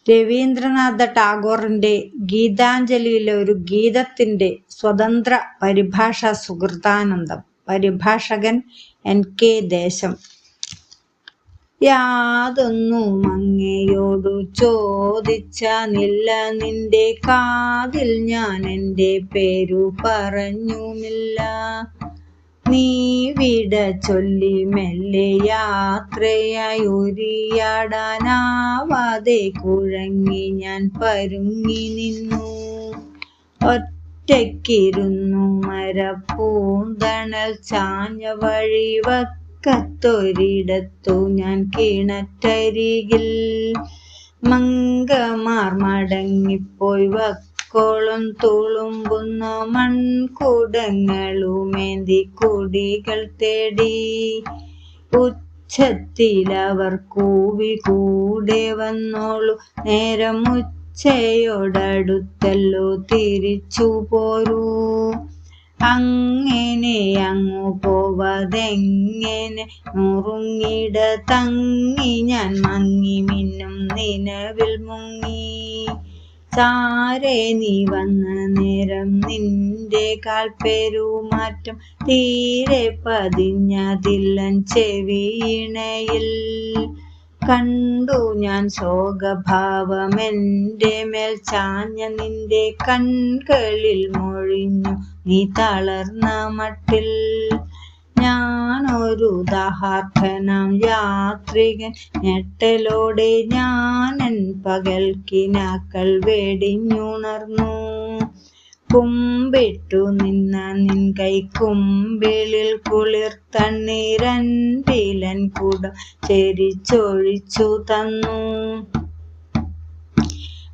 രവീന്ദ്രനാഥ ടാഗോറിന്റെ ഗീതാഞ്ജലിയിലെ ഒരു ഗീതത്തിന്റെ സ്വതന്ത്ര പരിഭാഷ സുകൃതാനന്ദം. പരിഭാഷകൻ NK ദേശം. യാതൊന്നും അങ്ങയോടു ചോദിച്ചാനില്ല, നിന്റെ കാതിൽ ഞാൻ എൻ്റെ പേരു പറഞ്ഞുമില്ല. നീ വിട ചൊല്ലി മെല്ലെ യാത്രയായി ഉരിയാടാനാവാതെ കുഴങ്ങി ഞാൻ പരുങ്ങി നിന്നു. ഒറ്റയ്ക്കിരുന്നു മരപ്പൂന്തണൽ ചാഞ്ഞ വഴിവക്കത്തൊരിടത്തു ഞാൻ കിണറ്റരികിൽ. മങ്കമാർ മടങ്ങിപ്പോയി വക്കോളം തുളുമ്പുന്ന മൺകുടങ്ങളുമേന്തി കുടികൾ തേടി. ഉച്ചത്തിലവർ കൂവി കൂടെ വന്നോളൂ, നേരം ഉച്ചയോടടുത്തല്ലോ തിരിച്ചു പോരൂ. അങ്ങനെ അങ്ങു പോവതെങ്ങനെ, നുറുങ്ങിട തങ്ങി ഞാൻ മങ്ങി മിന്നും നിലവിൽ മുങ്ങി. ചാരെ നീ വന്ന നേരം നിന്റെ കാൽപ്പെരുമാറ്റം തീരെ പതിഞ്ഞതില്ലൻ ചെവിയിണയിൽ. കണ്ടു ഞാൻ ശോകഭാവമെൻ്റെ മേൽ ചാഞ്ഞ നിന്റെ കൺകളിൽ മൊഴിഞ്ഞു നീ തളർന്ന മട്ടിൽ. ഞാനൊരു ദാഹാർത്തനാം യാത്രികൻ, ഞെട്ടലോടെ ഞാനൻ പകൽക്കിനാക്കൾ വെടിഞ്ഞുണർന്നു. കുമ്പിട്ടു നിന്ന നിൻ കൈക്കുമ്പിളിൽ കുളിർ തണ്ണീരൻപിലൻ കുടം ചെരിച്ചൊഴിച്ചു തന്നു.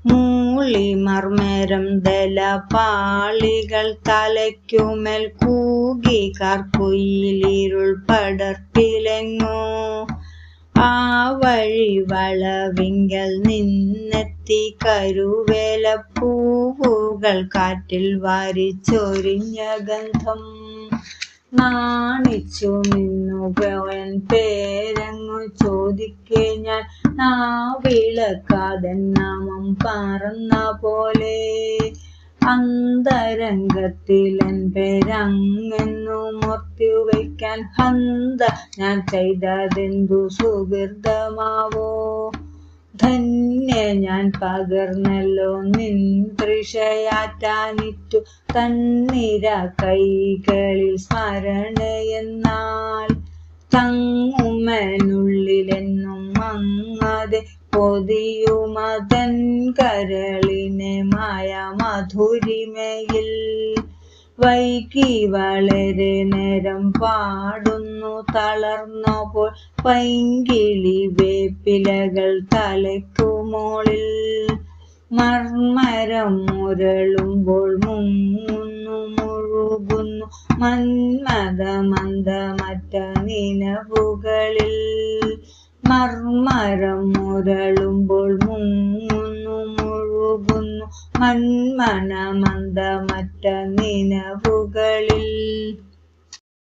മൂളി മർമരം ദലപാളികൾ തലയ്ക്കുമേൽ കൂകി കാർക്കുയിലിരുൾ പടർപ്പിലെങ്ങോ. ആ വഴി വളവിങ്കൽ നിന്നെത്തി കരുവേലപ്പൂവുകൾ കാറ്റിൽ വാരിച്ചൊരിഞ്ഞ ഗന്ധം. നാണിച്ചു നിന്നു പോയൻ പേരങ്ങു ചോദിക്കെ ഞാൻ, നാവിളക്കാതൻ നാമം പറന്ന പോലെ. അന്തരംഗത്തിലൻ പേരങ്ങെന്നു മോർത്തിവയ്ക്കാൻ ഹന്ത ഞാൻ ചെയ്തതെന്തു സുഹൃതമാവോ. ധന്യ ഞാൻ പകർന്നല്ലോ നിൻ തൃഷയാറ്റാനിറ്റു തന്നിര കൈകളിൽ സ്മരണയെന്നാൽ. തങ്ങുമെനുള്ളിലെന്നും മങ്ങാതെ പൊതിയുമതൻ കരളിനെ മായ മധുരിമയിൽ. വൈകി വളരെ നേരം പാടുന്നു തളർന്നപ്പോൾ പൈങ്കിളി വേപ്പിലകൾ തലയ്ക്കുമോളിൽ. മർമരം മുരളുമ്പോൾ മുങ്ങുന്നു മുഴുകുന്നു മന്മത മന്ദമറ്റ നിലവുകളിൽ. മർമരം മുരളുമ്പോൾ മുങ്ങുന്നു മുഴുകുന്നു മന്മന മന്ദമറ്റ നിലവുകളിൽ.